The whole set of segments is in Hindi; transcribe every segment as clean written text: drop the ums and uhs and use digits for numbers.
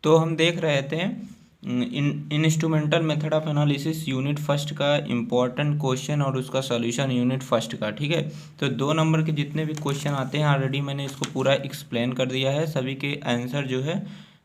तो हम देख रहे थे instrumental method of analysis unit first का इम्पोर्टेंट क्वेश्चन और उसका सॉल्यूशन यूनिट फर्स्ट का। ठीक है, तो 2 नंबर के जितने भी क्वेश्चन आते हैं ऑलरेडी मैंने इसको पूरा एक्सप्लेन कर दिया है, सभी के आंसर जो है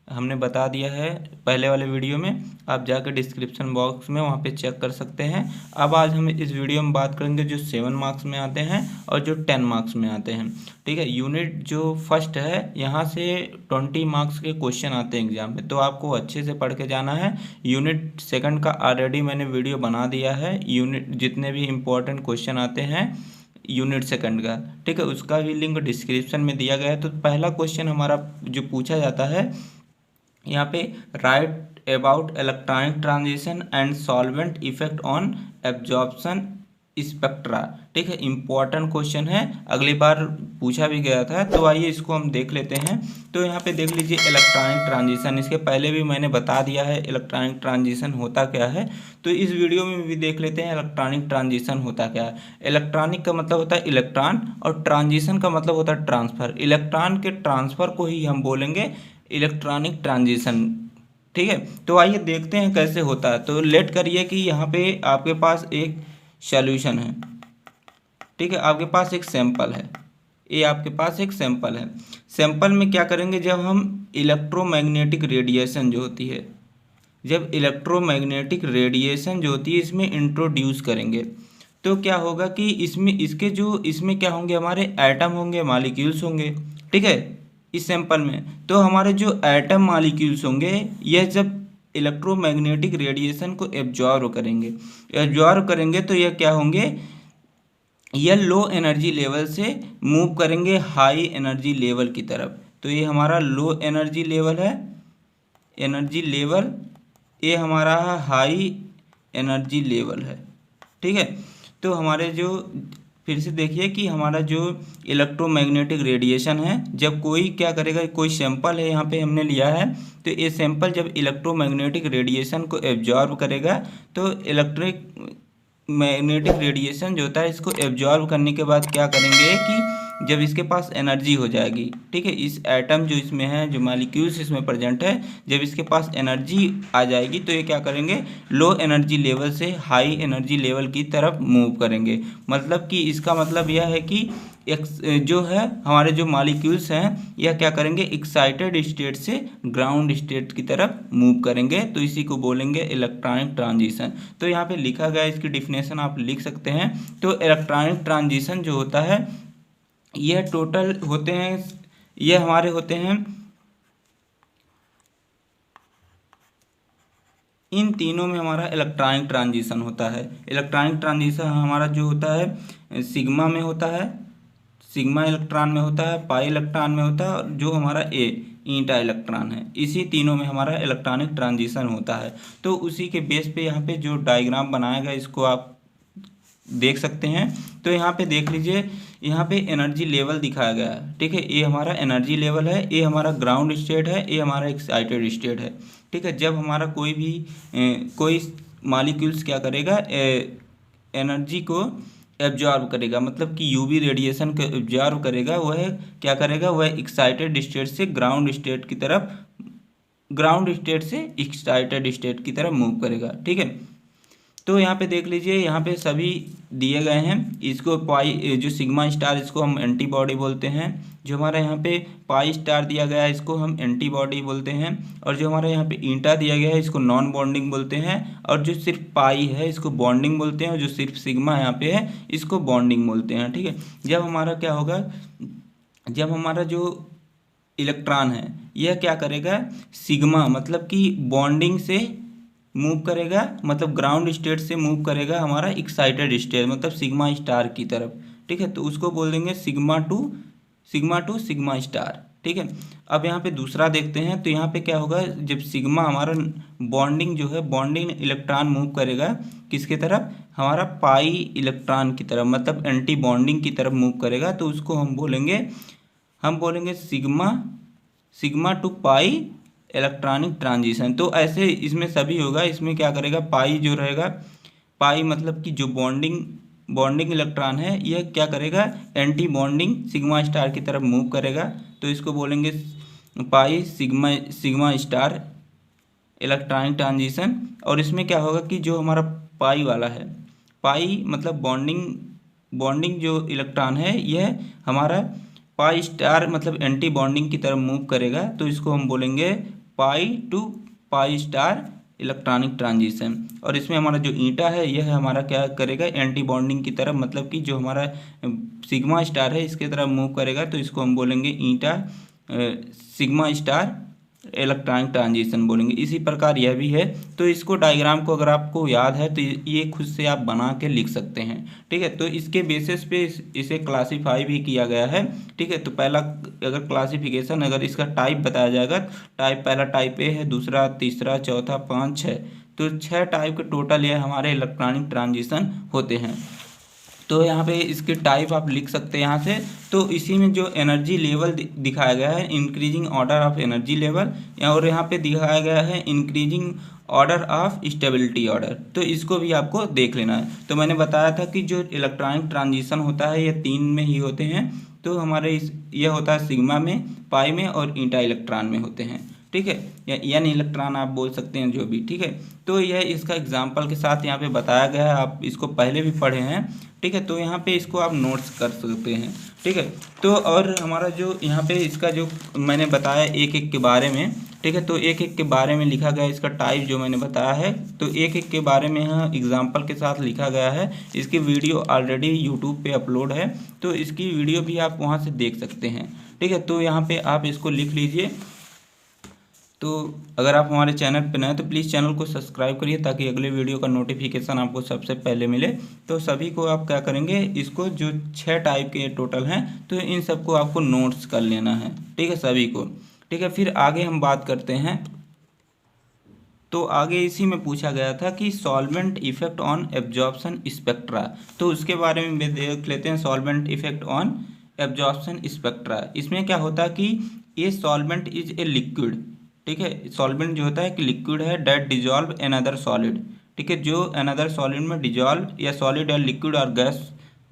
हमने बता दिया है पहले वाले वीडियो में। आप जाकर डिस्क्रिप्शन बॉक्स में वहाँ पे चेक कर सकते हैं। अब आज हम इस वीडियो में बात करेंगे जो 7 मार्क्स में आते हैं और जो 10 मार्क्स में आते हैं। ठीक है, यूनिट जो फर्स्ट है यहाँ से 20 मार्क्स के क्वेश्चन आते हैं एग्जाम में, तो आपको अच्छे से पढ़ के जाना है। यूनिट सेकंड का ऑलरेडी मैंने वीडियो बना दिया है, यूनिट जितने भी इम्पोर्टेंट क्वेश्चन आते हैं यूनिट सेकंड का, ठीक है, उसका भी लिंक डिस्क्रिप्शन में दिया गया है। तो पहला क्वेश्चन हमारा जो पूछा जाता है यहाँ पे, right about electronic transition and solvent effect on absorption spectra. ठीक है, इंपॉर्टेंट क्वेश्चन है, अगली बार पूछा भी गया था, तो आइए इसको हम देख लेते हैं। तो यहाँ पे देख लीजिए इलेक्ट्रॉनिक ट्रांजिशन, इसके पहले भी मैंने बता दिया है इलेक्ट्रॉनिक ट्रांजिशन होता क्या है, तो इस वीडियो में भी देख लेते हैं इलेक्ट्रॉनिक ट्रांजिशन होता क्या है। इलेक्ट्रॉनिक का मतलब होता है इलेक्ट्रॉन और ट्रांजिशन का मतलब होता है ट्रांसफ़र। इलेक्ट्रॉन के ट्रांसफ़र को ही हम बोलेंगे इलेक्ट्रॉनिक ट्रांजिशन। ठीक है, तो आइए देखते हैं कैसे होता है। तो लेट करिए कि यहाँ पे आपके पास एक सॉल्यूशन है, ठीक है, आपके पास एक सैंपल है, ये आपके पास एक सैंपल है। सैंपल में क्या करेंगे, जब हम इलेक्ट्रोमैग्नेटिक रेडिएशन जो होती है, जब इलेक्ट्रोमैग्नेटिक रेडिएशन जो होती है इसमें इंट्रोड्यूस करेंगे, तो क्या होगा कि इसमें इसके जो इसमें क्या होंगे, हमारे एटम होंगे, मॉलिक्यूल्स होंगे। ठीक है, इस सैंपल में तो हमारे जो एटम मॉलिक्यूल्स होंगे यह जब इलेक्ट्रोमैग्नेटिक रेडिएशन को एब्जॉर्व करेंगे तो यह क्या होंगे, यह लो एनर्जी लेवल से मूव करेंगे हाई एनर्जी लेवल की तरफ। तो ये हमारा लो एनर्जी लेवल है, एनर्जी लेवल, ये हमारा हाई एनर्जी लेवल है। ठीक है, तो हमारे जो फिर से देखिए कि हमारा जो इलेक्ट्रोमैग्नेटिक रेडिएशन है, जब कोई क्या करेगा, कोई सैंपल है यहाँ पे हमने लिया है, तो ये सैंपल जब इलेक्ट्रोमैग्नेटिक रेडिएशन को एब्जॉर्ब करेगा तो इलेक्ट्रिक मैग्नेटिक रेडिएशन जो होता है इसको एब्जॉर्ब करने के बाद क्या करेंगे कि जब इसके पास एनर्जी हो जाएगी, ठीक है, इस एटम जो इसमें है, जो मॉलिक्यूल्स इसमें प्रेजेंट है, जब इसके पास एनर्जी आ जाएगी तो ये क्या करेंगे, लो एनर्जी लेवल से हाई एनर्जी लेवल की तरफ मूव करेंगे। मतलब कि इसका मतलब यह है कि जो है हमारे जो मॉलिक्यूल्स हैं यह क्या करेंगे, एक्साइटेड स्टेट से ग्राउंड स्टेट की तरफ मूव करेंगे, तो इसी को बोलेंगे इलेक्ट्रॉनिक ट्रांजिशन। तो यहाँ पे लिखा गया, इसकी डिफिनेशन आप लिख सकते हैं। तो इलेक्ट्रॉनिक ट्रांजिशन जो होता है यह टोटल होते हैं, यह हमारे होते हैं इन तीनों में हमारा इलेक्ट्रॉनिक ट्रांजिशन होता है। इलेक्ट्रॉनिक ट्रांजिशन हमारा जो होता है सिग्मा में होता है, सिग्मा इलेक्ट्रॉन में होता है, पाई इलेक्ट्रॉन में होता है, और जो हमारा ए ईटा इलेक्ट्रॉन है, इसी तीनों में हमारा इलेक्ट्रॉनिक ट्रांजिशन होता है। तो उसी के बेस पे यहाँ पे जो डायग्राम बनाया गया इसको आप देख सकते हैं। तो यहाँ पे देख लीजिए, यहाँ पे एनर्जी लेवल दिखाया गया है। ठीक है, ये हमारा एनर्जी लेवल है, ये हमारा ग्राउंड स्टेट है, ये हमारा एक्साइटेड स्टेट है। ठीक है, जब हमारा कोई भी कोई मॉलिक्यूल्स क्या करेगा, एनर्जी को एब्जॉर्ब करेगा, मतलब कि यूवी रेडिएशन को एब्जॉर्ब करेगा, वह क्या करेगा, वह एक्साइटेड स्टेट से ग्राउंड स्टेट की तरफ, ग्राउंड स्टेट से एक्साइटेड स्टेट की तरफ मूव करेगा। ठीक है, तो यहाँ पे देख लीजिए, यहाँ पे सभी दिए गए हैं। इसको पाई जो सिग्मा स्टार, इसको हम एंटीबॉडी बोलते हैं। जो हमारा यहाँ पे पाई स्टार दिया गया है इसको हम एंटीबॉडी बोलते हैं, और जो हमारा यहाँ पे ईंटा दिया गया है इसको नॉन बॉन्डिंग बोलते हैं, और जो सिर्फ पाई है इसको बॉन्डिंग बोलते हैं, और जो सिर्फ सिग्मा यहाँ पे है इसको बॉन्डिंग बोलते हैं। ठीक है, जब हमारा क्या होगा, जब हमारा जो इलेक्ट्रॉन है यह क्या करेगा, सिग्मा मतलब कि बॉन्डिंग से मूव करेगा, मतलब ग्राउंड स्टेट से मूव करेगा हमारा एक्साइटेड स्टेट, मतलब सिग्मा स्टार की तरफ। ठीक है, तो उसको बोल देंगे सिग्मा टू सिग्मा स्टार। ठीक है, अब यहाँ पे दूसरा देखते हैं। तो यहाँ पे क्या होगा, जब सिग्मा हमारा बॉन्डिंग जो है, बॉन्डिंग इलेक्ट्रॉन मूव करेगा किसके तरफ, हमारा पाई इलेक्ट्रॉन की तरफ, मतलब एंटी बॉन्डिंग की तरफ मूव करेगा, तो उसको हम बोलेंगे सिग्मा टू पाई इलेक्ट्रॉनिक ट्रांजिशन। तो ऐसे इसमें सभी होगा। इसमें क्या करेगा, पाई जो रहेगा, पाई मतलब कि जो बॉन्डिंग इलेक्ट्रॉन है यह क्या करेगा, एंटी बॉन्डिंग सिग्मा स्टार की तरफ मूव करेगा, तो इसको बोलेंगे pi sigma sigma star electronic transition. और इसमें क्या होगा कि जो हमारा पाई वाला है, पाई मतलब बॉन्डिंग जो इलेक्ट्रॉन है यह हमारा पाई स्टार मतलब एंटी बॉन्डिंग की तरफ मूव करेगा, तो इसको हम बोलेंगे pi to pi star electronic transition. और इसमें हमारा जो ईटा है यह हमारा क्या करेगा, एंटी बॉन्डिंग की तरफ, मतलब कि जो हमारा सिग्मा स्टार है इसके तरफ मूव करेगा, तो इसको हम बोलेंगे ईटा सिग्मा स्टार इलेक्ट्रॉनिक ट्रांजिशन बोलेंगे। इसी प्रकार यह भी है। तो इसको डायग्राम को अगर आपको याद है तो ये खुद से आप बना के लिख सकते हैं, ठीक है। तो इसके बेसिस पे इसे क्लासीफाई भी किया गया है, ठीक है। तो पहला अगर क्लासिफिकेशन अगर इसका टाइप बताया जाएगा, टाइप पहला टाइप ए है, दूसरा, तीसरा, चौथा, 5, 6, तो 6 टाइप के टोटल ये हमारे इलेक्ट्रॉनिक ट्रांजिशन होते हैं। तो यहाँ पे इसके टाइप आप लिख सकते हैं यहाँ से। तो इसी में जो एनर्जी लेवल दिखाया गया है, increasing order of energy level, और यहाँ पे दिखाया गया है increasing order of stability order, तो इसको भी आपको देख लेना है। तो मैंने बताया था कि जो इलेक्ट्रॉनिक ट्रांजिशन होता है ये 3 में ही होते हैं। तो हमारे यह होता है सिग्मा में, पाई में और ईटा इलेक्ट्रॉन में होते हैं, ठीक है, या एन इलेक्ट्रॉन आप बोल सकते हैं जो भी, ठीक है। तो यह इसका एग्जाम्पल के साथ यहाँ पे बताया गया है, आप इसको पहले भी पढ़े हैं, ठीक है। तो यहाँ पे इसको आप नोट्स कर सकते हैं, ठीक है। तो और हमारा जो यहाँ पे इसका जो मैंने बताया एक एक के बारे में, ठीक है, तो एक एक के बारे में लिखा गया इसका टाइप जो मैंने बताया है, तो एक एक के बारे में यहाँ एग्जाम्पल के साथ लिखा गया है। इसकी वीडियो ऑलरेडी यूट्यूब पे अपलोड है, तो इसकी वीडियो भी आप वहाँ से देख सकते हैं, ठीक है। तो यहाँ पे आप इसको लिख लीजिए। तो अगर आप हमारे चैनल पर नए हैं तो प्लीज़ चैनल को सब्सक्राइब करिए ताकि अगले वीडियो का नोटिफिकेशन आपको सबसे पहले मिले। तो सभी को आप क्या करेंगे, इसको जो 6 टाइप के टोटल हैं तो इन सबको आपको नोट्स कर लेना है, ठीक है, सभी को, ठीक है। फिर आगे हम बात करते हैं। तो आगे इसी में पूछा गया था कि solvent effect on absorption spectra, तो उसके बारे में देख लेते हैं। Solvent effect on absorption spectra, इसमें क्या होता है कि ये सॉल्वेंट इज ए लिक्विड, ठीक है। सॉल्वेंट जो होता है कि लिक्विड है that dissolve another solid, ठीक है, जो अनदर सॉलिड में डिजॉल्व या सॉलिड या लिक्विड और गैस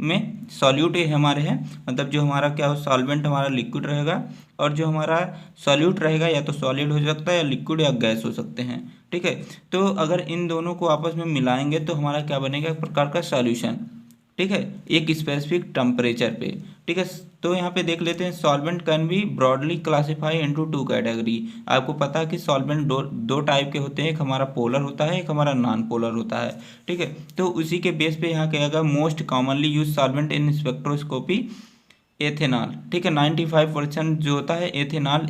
में सॉल्यूट हमारे हैं, मतलब जो हमारा क्या हो, सॉल्वेंट हमारा लिक्विड रहेगा और जो हमारा सॉल्यूट रहेगा या तो सॉलिड हो सकता है या लिक्विड या गैस हो सकते हैं, ठीक है। तो अगर इन दोनों को आपस में मिलाएंगे तो हमारा क्या बनेगा, एक प्रकार का सॉल्यूशन, ठीक है, एक स्पेसिफिक टेम्परेचर पे, ठीक है। तो यहाँ पे देख लेते हैं, solvent can be broadly classify into 2 category. आपको पता है कि सॉल्वेंट दो टाइप के होते हैं, एक हमारा पोलर होता है, एक हमारा नॉन पोलर होता है, ठीक है। तो उसी के बेस पे यहाँ कहेगा most commonly use solvent in spectroscopy ethanol, ठीक है। 95% जो होता है एथेनॉल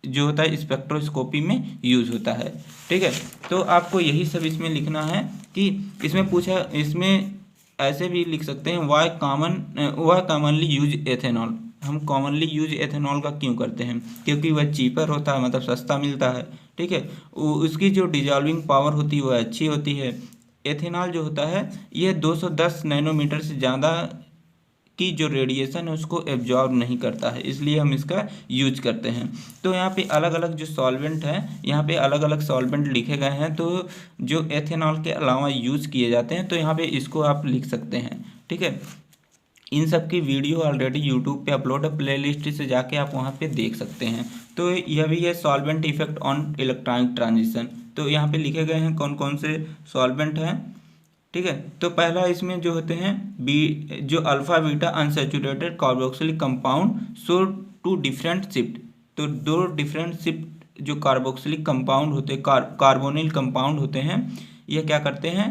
जो होता है स्पेक्ट्रोस्कोपी में यूज होता है, ठीक है। तो आपको यही सब इसमें लिखना है कि इसमें पूछा, इसमें ऐसे भी लिख सकते हैं वाई कॉमनली यूज एथेनॉल। हम कॉमनली यूज एथेनॉल का क्यों करते हैं, क्योंकि वह चीपर होता है, मतलब सस्ता मिलता है, ठीक है। उसकी जो डिजॉल्विंग पावर होती है वह अच्छी होती है। एथेनॉल जो होता है यह 210 नैनोमीटर से ज़्यादा की जो रेडिएशन है उसको एब्जॉर्ब नहीं करता है, इसलिए हम इसका यूज करते हैं। तो यहाँ पे अलग अलग जो सॉल्वेंट हैं, यहाँ पे अलग अलग सॉल्वेंट लिखे गए हैं, तो जो एथेनॉल के अलावा यूज किए जाते हैं, तो यहाँ पे इसको आप लिख सकते हैं, ठीक है। इन सब की वीडियो ऑलरेडी यूट्यूब पे अपलोड है, प्लेलिस्ट से जाके आप वहाँ पे देख सकते हैं। तो यह भी है solvent effect on electronic transition. तो यहाँ पे लिखे गए हैं कौन कौन से सॉल्वेंट हैं, ठीक है। तो पहला इसमें जो होते हैं जो alpha beta unsaturated carboxylic compound show two different shift, तो 2 डिफरेंट शिफ्ट जो कार्बोक्सिलिक कंपाउंड होते हैं, कार्बोनिल कंपाउंड होते हैं, ये क्या करते हैं,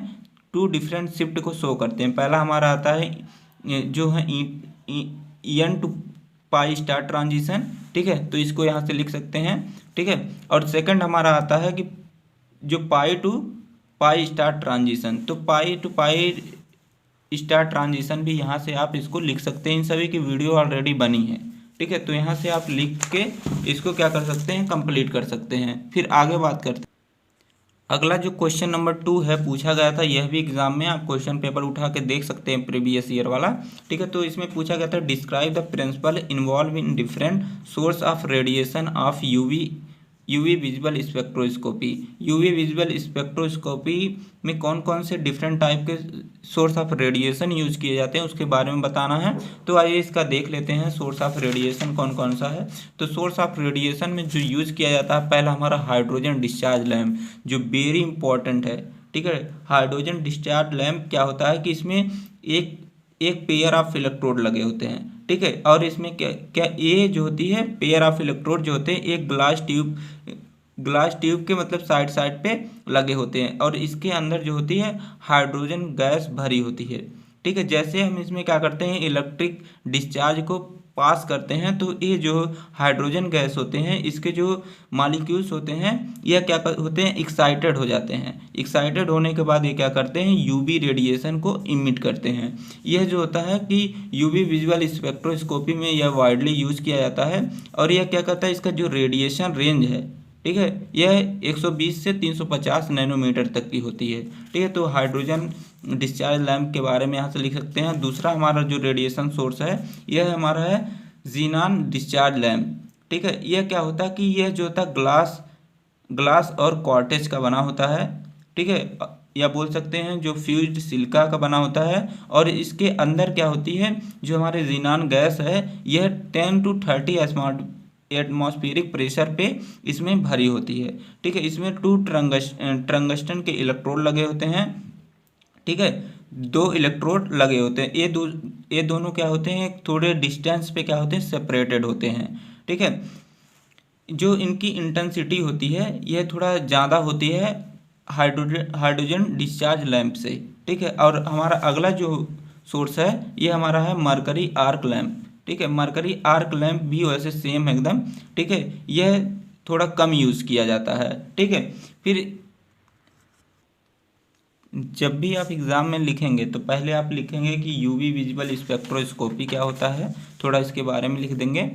2 डिफरेंट शिफ्ट को शो करते हैं। पहला हमारा आता है जो है EN to pi star transition, ठीक है, तो इसको यहाँ से लिख सकते हैं, ठीक है। और सेकंड हमारा आता है कि जो पाई टू पाई स्टार ट्रांजिशन, तो पाई टू पाई स्टार ट्रांजिशन भी यहाँ से आप इसको लिख सकते हैं। इन सभी की वीडियो ऑलरेडी बनी है, ठीक है। तो यहाँ से आप लिख के इसको क्या कर सकते हैं, कंप्लीट कर सकते हैं। फिर आगे बात करते हैं। अगला जो क्वेश्चन नंबर 2 है पूछा गया था, यह भी एग्जाम में आप क्वेश्चन पेपर उठा के देख सकते हैं, प्रीवियस ईयर वाला, ठीक है। तो इसमें पूछा गया था describe the principle involve in different source of radiation of UV UV visual spectroscopy. UV visual spectroscopy में कौन कौन से डिफरेंट टाइप के सोर्स ऑफ रेडिएशन यूज किए जाते हैं उसके बारे में बताना है। तो आइए इसका देख लेते हैं सोर्स ऑफ रेडिएशन कौन कौन सा है। तो सोर्स ऑफ रेडिएशन में जो यूज किया जाता है पहला हमारा हाइड्रोजन डिस्चार्ज लैम्प, जो वेरी इंपॉर्टेंट है। ठीक है, हाइड्रोजन डिस्चार्ज लैम्प क्या होता है कि इसमें एक एक पेयर ऑफ इलेक्ट्रोड लगे होते हैं। ठीक है, और इसमें क्या क्या ये जो होती है पेयर ऑफ इलेक्ट्रोड जो होते हैं एक ग्लास ट्यूब के मतलब साइड साइड पे लगे होते हैं, और इसके अंदर जो होती है हाइड्रोजन गैस भरी होती है। ठीक है, जैसे हम इसमें क्या करते हैं इलेक्ट्रिक डिस्चार्ज को पास करते हैं, तो ये जो हाइड्रोजन गैस होते हैं इसके जो मॉलिक्यूल्स होते हैं यह क्या होते हैं एक्साइटेड हो जाते हैं। एक्साइटेड होने के बाद ये क्या करते हैं यूवी रेडिएशन को इमिट करते हैं। यह जो होता है कि यूवी विजुअल स्पेक्ट्रोस्कोपी में यह वाइडली यूज किया जाता है, और यह क्या करता है इसका जो रेडिएशन रेंज है, ठीक है, यह 120 से 350 नैनोमीटर तक की होती है। ठीक है, तो हाइड्रोजन डिस्चार्ज लैम्प के बारे में यहाँ से लिख सकते हैं। दूसरा हमारा जो रेडिएशन सोर्स है यह हमारा है जीनान डिस्चार्ज लैम्प। ठीक है, यह क्या होता है कि यह जो होता है ग्लास और कॉर्टेज का बना होता है। ठीक है, या बोल सकते हैं जो फ्यूज्ड सिलिका का बना होता है, और इसके अंदर क्या होती है जो हमारे जीनान गैस है यह 10 to 30 एटमॉस्फेरिक प्रेशर पे इसमें भरी होती है। ठीक है, इसमें 2 टंगस्टन के इलेक्ट्रोड लगे होते हैं। ठीक है, 2 इलेक्ट्रोड लगे होते हैं। ये दोनों क्या होते हैं थोड़े डिस्टेंस पे क्या होते हैं सेपरेटेड होते हैं। ठीक है, जो इनकी इंटेंसिटी होती है यह थोड़ा ज़्यादा होती है हाइड्रोजन डिस्चार्ज लैम्प से। ठीक है, और हमारा अगला जो सोर्स है ये हमारा है मरकरी आर्क लैम्प। ठीक है, मरकरी आर्क लैम्प भी वैसे सेम एकदम। ठीक है, यह थोड़ा कम यूज़ किया जाता है। ठीक है, फिर जब भी आप एग्ज़ाम में लिखेंगे तो पहले आप लिखेंगे कि यूवी विजुअल स्पेक्ट्रोस्कोपी क्या होता है, थोड़ा इसके बारे में लिख देंगे।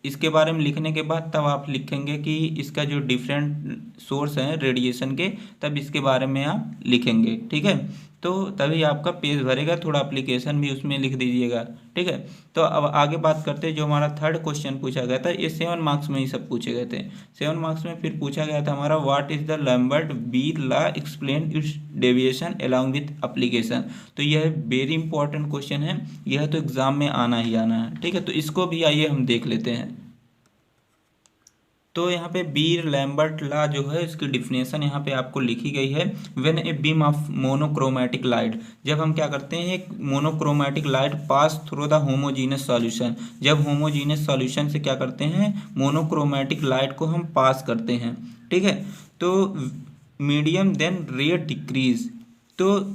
इसके बारे में लिखने के बाद तब आप लिखेंगे कि इसका जो डिफरेंट सोर्स हैं रेडिएशन के, तब इसके बारे में आप लिखेंगे। ठीक है, तो तभी आपका पेज भरेगा। थोड़ा एप्लीकेशन भी उसमें लिख दीजिएगा। ठीक है, तो अब आगे बात करते हैं। जो हमारा थर्ड क्वेश्चन पूछा गया था ये 7 मार्क्स में ही सब पूछे गए थे। 7 मार्क्स में फिर पूछा गया था हमारा what is the Lambert Bir law explain it's deviation along with application. तो यह वेरी इंपॉर्टेंट क्वेश्चन है, यह तो एग्जाम में आना ही आना है। ठीक है, तो इसको भी आइए हम देख लेते हैं। तो यहाँ पे बीर लैम्बर्ट लॉ जो है इसकी डिफिनेशन यहाँ पे आपको लिखी गई है। When a beam of monochromatic light, जब हम क्या करते हैं एक monochromatic light pass through the homogeneous solution, जब होमोजीनस सॉल्यूशन से क्या करते हैं मोनोक्रोमेटिक लाइट को हम पास करते हैं। ठीक है, तो मीडियम देन रेट डिक्रीज, तो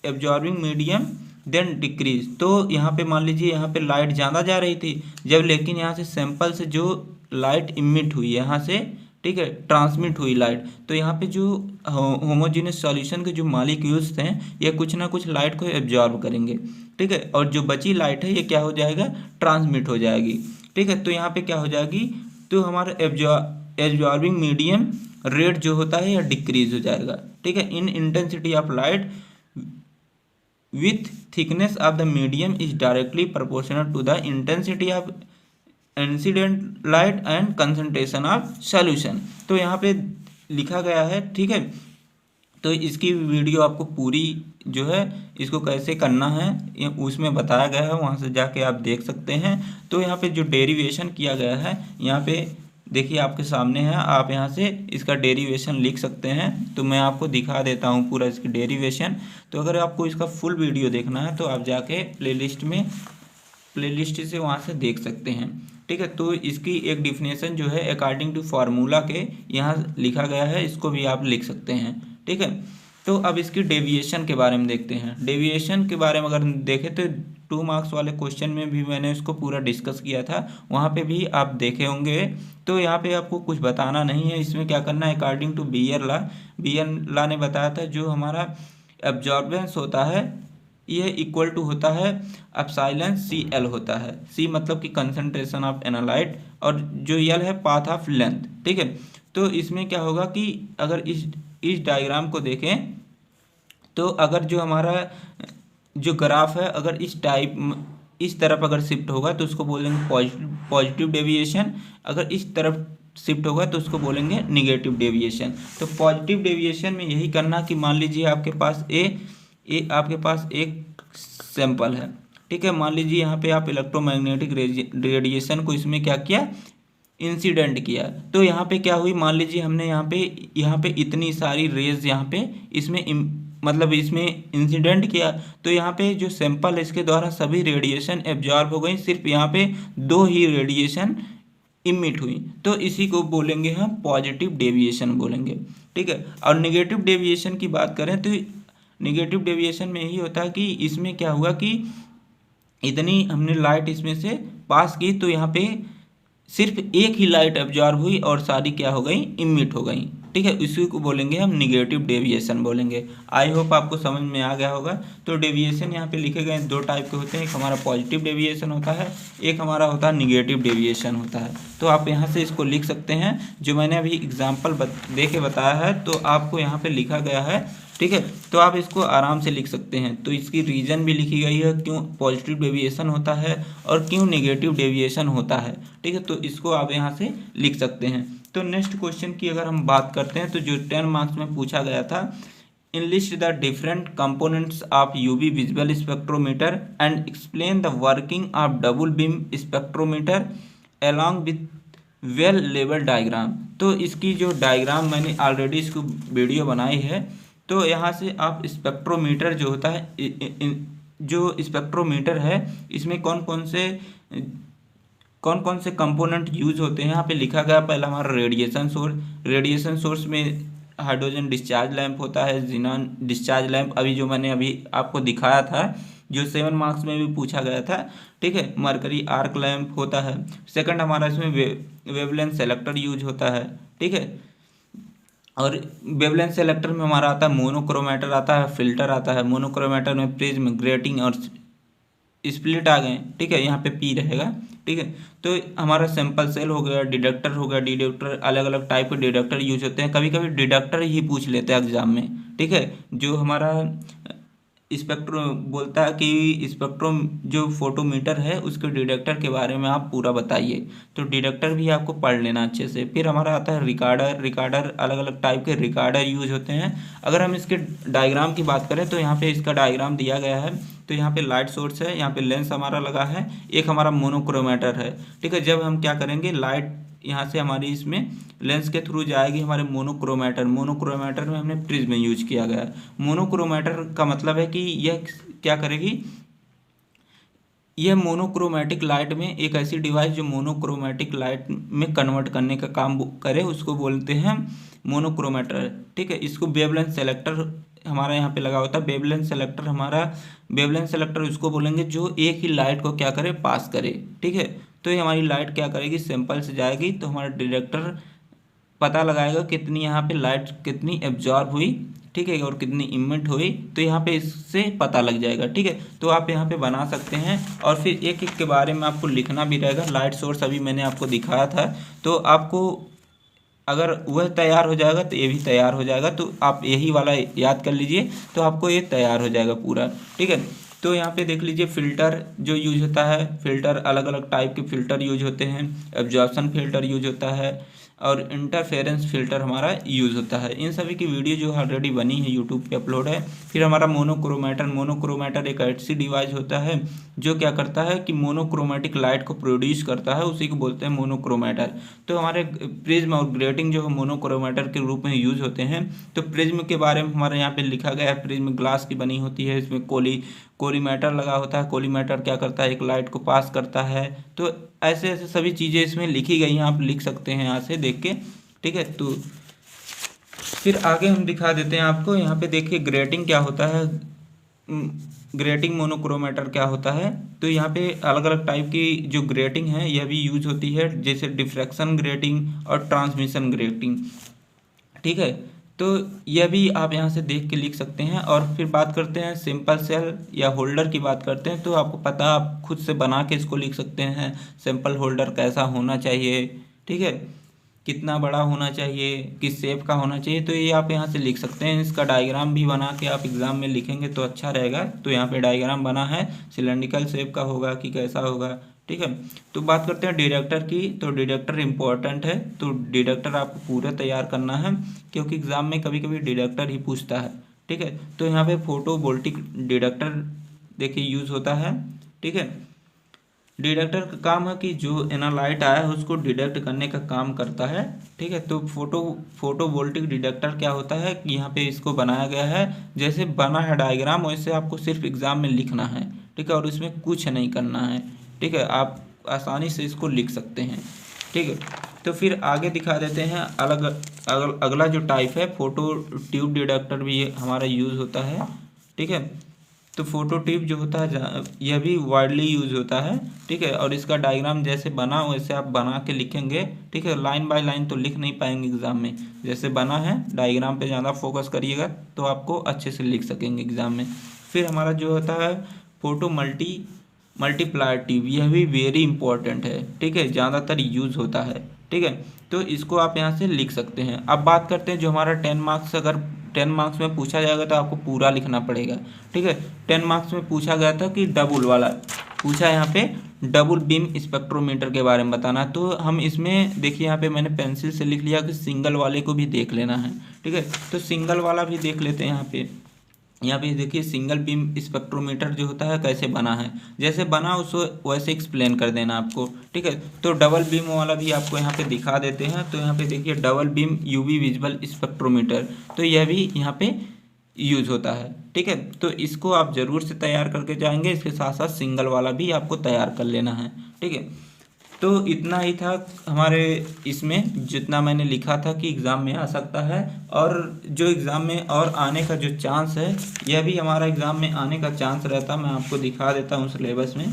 एब्जॉर्बिंग मीडियम देन डिक्रीज। तो यहाँ पे मान लीजिए यहाँ पे लाइट ज़्यादा जा रही थी जब, लेकिन यहाँ से सैंपल से जो लाइट इमिट हुई यहाँ से, ठीक है, ट्रांसमिट हुई लाइट, तो यहाँ पे जो होमोजेनियस सॉल्यूशन के जो मॉलिक्यूल्स हैं ये कुछ ना कुछ लाइट को एब्जॉर्ब करेंगे। ठीक है, और जो बची लाइट है ये क्या हो जाएगा ट्रांसमिट हो जाएगी। ठीक है, तो यहाँ पे क्या हो जाएगी तो हमारा एब्जॉर्बिंग मीडियम रेट जो होता है यह डिक्रीज हो जाएगा। ठीक है, in intensity of light with thickness of the medium is directly proportional to the intensity of incident light and concentration of solution. तो यहाँ पे लिखा गया है। ठीक है, तो इसकी वीडियो आपको पूरी जो है इसको कैसे करना है ये उसमें बताया गया है, वहाँ से जाके आप देख सकते हैं। तो यहाँ पे जो डेरिवेशन किया गया है यहाँ पे देखिए आपके सामने है, आप यहाँ से इसका डेरिवेशन लिख सकते हैं। तो मैं आपको दिखा देता हूँ पूरा इसकी डेरिवेशन। तो अगर आपको इसका फुल वीडियो देखना है तो आप जाके प्लेलिस्ट से वहाँ से देख सकते हैं। ठीक है, तो इसकी एक डिफिनेशन जो है अकॉर्डिंग टू फार्मूला के यहाँ लिखा गया है, इसको भी आप लिख सकते हैं। ठीक है, तो अब इसकी डेविएशन के बारे में देखते हैं। डेविएशन के बारे में अगर देखें तो 2 मार्क्स वाले क्वेश्चन में भी मैंने इसको पूरा डिस्कस किया था, वहाँ पे भी आप देखे होंगे। तो यहाँ पे आपको कुछ बताना नहीं है, इसमें क्या करना है अकॉर्डिंग टू बीयर लॉ ने बताया था जो हमारा एब्जॉर्बेंस होता है यह इक्वल टू होता है एप्सिलॉन CL होता है। C मतलब कि कंसंट्रेशन ऑफ एनालाइट, और जो L है पाथ ऑफ लेंथ। ठीक है, तो इसमें क्या होगा कि अगर इस डायग्राम को देखें तो अगर जो हमारा जो ग्राफ है अगर इस तरफ अगर शिफ्ट होगा तो उसको बोलेंगे पॉजिटिव डेविएशन, अगर इस तरफ शिफ्ट होगा तो उसको बोलेंगे निगेटिव डेविएशन। तो पॉजिटिव डेविएशन में यही करना कि मान लीजिए आपके पास आपके पास एक सैंपल है, ठीक है। मान लीजिए यहाँ पे आप इलेक्ट्रोमैग्नेटिक रेडिएशन को इसमें क्या किया, इंसिडेंट किया। तो यहाँ पे क्या हुई, मान लीजिए हमने यहाँ पे इतनी सारी रेज यहाँ पे इसमें मतलब इसमें इंसिडेंट किया, तो यहाँ पे जो सैंपल है इसके द्वारा सभी रेडिएशन एब्जॉर्ब हो गई, सिर्फ यहाँ पे 2 ही रेडिएशन इमिट हुई। तो इसी को बोलेंगे हम पॉजिटिव डेविएशन बोलेंगे, ठीक है। और नेगेटिव डेविएशन की बात करें तो नेगेटिव डेविएशन में यही होता है कि इसमें क्या हुआ कि इतनी हमने लाइट इसमें से पास की, तो यहाँ पे सिर्फ एक ही लाइट एब्जॉर्ब हुई और सारी क्या हो गई, इमिट हो गई, ठीक है। इसी को बोलेंगे हम निगेटिव डेविएशन बोलेंगे। आई होप आपको समझ में आ गया होगा। तो डेविएशन यहाँ पे लिखे गए 2 टाइप के होते हैं, एक हमारा पॉजिटिव डेविएशन होता है, एक हमारा होता है निगेटिव डेविएशन होता है। तो आप यहाँ से इसको लिख सकते हैं, जो मैंने अभी एग्जाम्पल दे के बताया है तो आपको यहाँ पे लिखा गया है, ठीक है। तो आप इसको आराम से लिख सकते हैं। तो इसकी रीज़न भी लिखी गई है, क्यों पॉजिटिव डेविएशन होता है और क्यों नेगेटिव डेविएशन होता है, ठीक है। तो इसको आप यहाँ से लिख सकते हैं। तो नेक्स्ट क्वेश्चन की अगर हम बात करते हैं, तो जो 10 मार्क्स में पूछा गया था, enlist the different components of UV visual spectrometer and explain the working of double beam spectrometer along with well level diagram. तो इसकी जो डायग्राम मैंने ऑलरेडी इसको वीडियो बनाई है। तो यहाँ से आप स्पेक्ट्रोमीटर जो होता है, जो स्पेक्ट्रोमीटर है इसमें कौन कौन से कंपोनेंट यूज होते हैं यहाँ पे लिखा गया। पहला हमारा रेडिएशन सोर्स में हाइड्रोजन डिस्चार्ज लैंप होता है, जिनॉन डिस्चार्ज लैंप, अभी जो मैंने अभी आपको दिखाया था, जो 7 मार्क्स में भी पूछा गया था, ठीक है। मरकरी आर्क लैंप होता है। सेकंड हमारा इसमें वेवलेंथ सेलेक्टर यूज होता है, ठीक है। और वेवलेंथ सेलेक्टर में हमारा आता है मोनोक्रोमेटर आता है, फिल्टर आता है। मोनोक्रोमेटर में प्रिज्म, ग्रेटिंग और स्प्लिट आ गए, ठीक है। यहाँ पे पी रहेगा, ठीक है। तो हमारा सैंपल सेल हो गया, डिडक्टर हो गया। डिडक्टर अलग अलग टाइप के डिडक्टर यूज होते हैं, कभी कभी डिडक्टर ही पूछ लेते हैं एग्जाम में, ठीक है। जो हमारा स्पेक्ट्रो बोलता है कि स्पेक्ट्रोम जो फोटोमीटर है उसके डिडक्टर के बारे में आप पूरा बताइए, तो डिडक्टर भी आपको पढ़ लेना अच्छे से। फिर हमारा आता है रिकॉर्डर अलग अलग टाइप के रिकॉर्डर यूज होते हैं। अगर हम इसके डायग्राम की बात करें तो यहाँ पे इसका डायग्राम दिया गया है। तो यहाँ पे लाइट सोर्स है, यहाँ पे लेंस हमारा लगा है, एक हमारा मोनोक्रोमेटर है, ठीक है। जब हम क्या करेंगे, लाइट यहाँ से हमारी इसमें लेंस के थ्रू जाएगी हमारे मोनोक्रोमेटर में हमने प्रिज्म यूज किया गया है। मोनोक्रोमेटर का मतलब है कि यह क्या करेगी, यह मोनोक्रोमेटिक लाइट में एक ऐसी डिवाइस जो मोनोक्रोमेटिक लाइट में कन्वर्ट करने का काम करे, उसको बोलते हैं मोनोक्रोमेटर, ठीक है। इसको वेवलेंथ सेलेक्टर हमारा यहाँ पे लगा होता है। वेवलेंथ सेलेक्टर उसको बोलेंगे जो एक ही लाइट को क्या करे, पास करे, ठीक है। तो ये हमारी लाइट क्या करेगी, सैंपल से जाएगी, तो हमारा डिटेक्टर पता लगाएगा कितनी यहाँ पे लाइट कितनी एब्जॉर्ब हुई, ठीक है, और कितनी इमिट हुई। तो यहाँ पे इससे पता लग जाएगा, ठीक है। तो आप यहाँ पे बना सकते हैं और फिर एक एक के बारे में आपको लिखना भी रहेगा। लाइट सोर्स अभी मैंने आपको दिखाया था, तो आपको अगर वह तैयार हो जाएगा तो ये भी तैयार हो जाएगा। तो आप यही वाला याद कर लीजिए, तो आपको ये तैयार हो जाएगा पूरा, ठीक है। तो यहाँ पे देख लीजिए फिल्टर जो यूज होता है, फिल्टर अलग अलग टाइप के फिल्टर यूज होते हैं। एब्जॉर्प्शन फिल्टर यूज होता है और इंटरफेरेंस फिल्टर हमारा यूज़ होता है। इन सभी की वीडियो जो ऑलरेडी बनी है यूट्यूब पे अपलोड है। फिर हमारा मोनोक्रोमेटर एक ऐसी डिवाइस होता है जो क्या करता है कि मोनोक्रोमेटिक लाइट को प्रोड्यूस करता है, उसी को बोलते हैं मोनोक्रोमेटर। तो हमारे प्रिज्म और ग्रेटिंग जो है मोनोक्रोमेटर के रूप में यूज होते हैं। तो प्रिज्म के बारे में हमारे यहाँ पे लिखा गया है, प्रिज्म ग्लास की बनी होती है, इसमें कोलीमेटर लगा होता है। कोलीमेटर क्या करता है, एक लाइट को पास करता है। तो ऐसे ऐसे सभी चीज़ें इसमें लिखी गई हैं, आप लिख सकते हैं यहाँ से देख के, ठीक है। तो फिर आगे हम दिखा देते हैं आपको। यहाँ पे देखिए ग्रेटिंग क्या होता है, ग्रेटिंग मोनोक्रोमेटर क्या होता है। तो यहाँ पे अलग अलग टाइप की जो ग्रेटिंग है यह भी यूज होती है, जैसे डिफ्रैक्शन ग्रेटिंग और ट्रांसमिशन ग्रेटिंग, ठीक है। तो यह भी आप यहाँ से देख के लिख सकते हैं। और फिर बात करते हैं सिंपल सेल या होल्डर की बात करते हैं। तो आपको पता, आप खुद से बना के इसको लिख सकते हैं, सिंपल होल्डर कैसा होना चाहिए, ठीक है, कितना बड़ा होना चाहिए, किस शेप का होना चाहिए। तो ये आप यहाँ से लिख सकते हैं। इसका डायग्राम भी बना के आप एग्ज़ाम में लिखेंगे तो अच्छा रहेगा। तो यहाँ पे डायग्राम बना है, सिलेंड्रिकल शेप का होगा कि कैसा होगा, ठीक है। तो बात करते हैं डिडक्टर की। तो डिडक्टर इम्पोर्टेंट है, तो डिडक्टर आपको पूरा तैयार करना है, क्योंकि एग्जाम में कभी कभी डिडक्टर ही पूछता है। ठीक है, तो यहाँ पे फोटोवोल्टिक डिडक्टर देखिए यूज होता है। ठीक है, डिडक्टर का काम है कि जो एनालाइट आया है उसको डिडक्ट करने का काम करता है। ठीक है, तो फोटोवोल्टिक डिडक्टर क्या होता है कि यहाँ पे इसको बनाया गया है, जैसे बना है डायग्राम वैसे आपको सिर्फ एग्जाम में लिखना है। ठीक है, और इसमें कुछ नहीं करना है। ठीक है, आप आसानी से इसको लिख सकते हैं। ठीक है, तो फिर आगे दिखा देते हैं अगला जो टाइप है, फोटो ट्यूब डिडक्टर भी ये हमारा यूज़ होता है। ठीक है, तो फोटो ट्यूब जो होता है यह भी वाइडली यूज होता है। ठीक है, और इसका डायग्राम जैसे बना वैसे आप बना के लिखेंगे। ठीक है, लाइन बाय लाइन तो लिख नहीं पाएंगे एग्जाम में, जैसे बना है डायग्राम पे ज़्यादा फोकस करिएगा तो आपको अच्छे से लिख सकेंगे एग्जाम में। फिर हमारा जो होता है फोटो मल्टीप्लायर ट्यूब, यह भी वेरी इंपॉर्टेंट है। ठीक है, ज़्यादातर यूज होता है। ठीक है, तो इसको आप यहाँ से लिख सकते हैं। अब बात करते हैं जो हमारा 10 मार्क्स, अगर 10 मार्क्स में पूछा जाएगा तो आपको पूरा लिखना पड़ेगा। ठीक है, 10 मार्क्स में पूछा गया था कि डबल वाला पूछा, यहाँ पे डबल बीम स्पेक्ट्रोमीटर के बारे में बताना। तो हम इसमें देखिए यहाँ पे मैंने पेंसिल से लिख लिया कि सिंगल वाले को भी देख लेना है। ठीक है, तो सिंगल वाला भी देख लेते हैं। यहाँ पे देखिए सिंगल बीम स्पेक्ट्रोमीटर जो होता है कैसे बना है, जैसे बना उसको वैसे एक्सप्लेन कर देना आपको। ठीक है, तो डबल बीम वाला भी आपको यहाँ पे दिखा देते हैं। तो यहाँ पे देखिए double beam UV visible spectrometer, तो यह भी यहाँ पे यूज होता है। ठीक है, तो इसको आप ज़रूर से तैयार करके जाएंगे, इसके साथ साथ सिंगल वाला भी आपको तैयार कर लेना है। ठीक है, तो इतना ही था हमारे इसमें, जितना मैंने लिखा था कि एग्ज़ाम में आ सकता है, और जो एग्ज़ाम में और आने का जो चांस है, यह भी हमारा एग्ज़ाम में आने का चांस रहता है। मैं आपको दिखा देता हूँ सिलेबस में।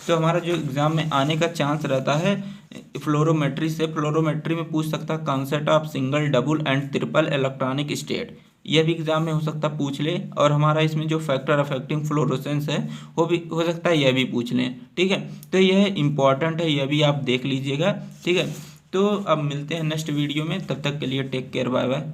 तो हमारा जो एग्ज़ाम में आने का चांस रहता है फ्लोरोमेट्री से, फ्लोरोमेट्री में पूछ सकता है concept of single double and triple electronic state, यह भी एग्जाम में हो सकता है पूछ ले। और हमारा इसमें जो फैक्टर अफेक्टिंग फ्लोरोसेंस है वो भी हो सकता है यह भी पूछ लें। ठीक है, तो यह इंपॉर्टेंट है, यह भी आप देख लीजिएगा। ठीक है, तो अब मिलते हैं नेक्स्ट वीडियो में, तब तक के लिए टेक केयर, बाय बाय।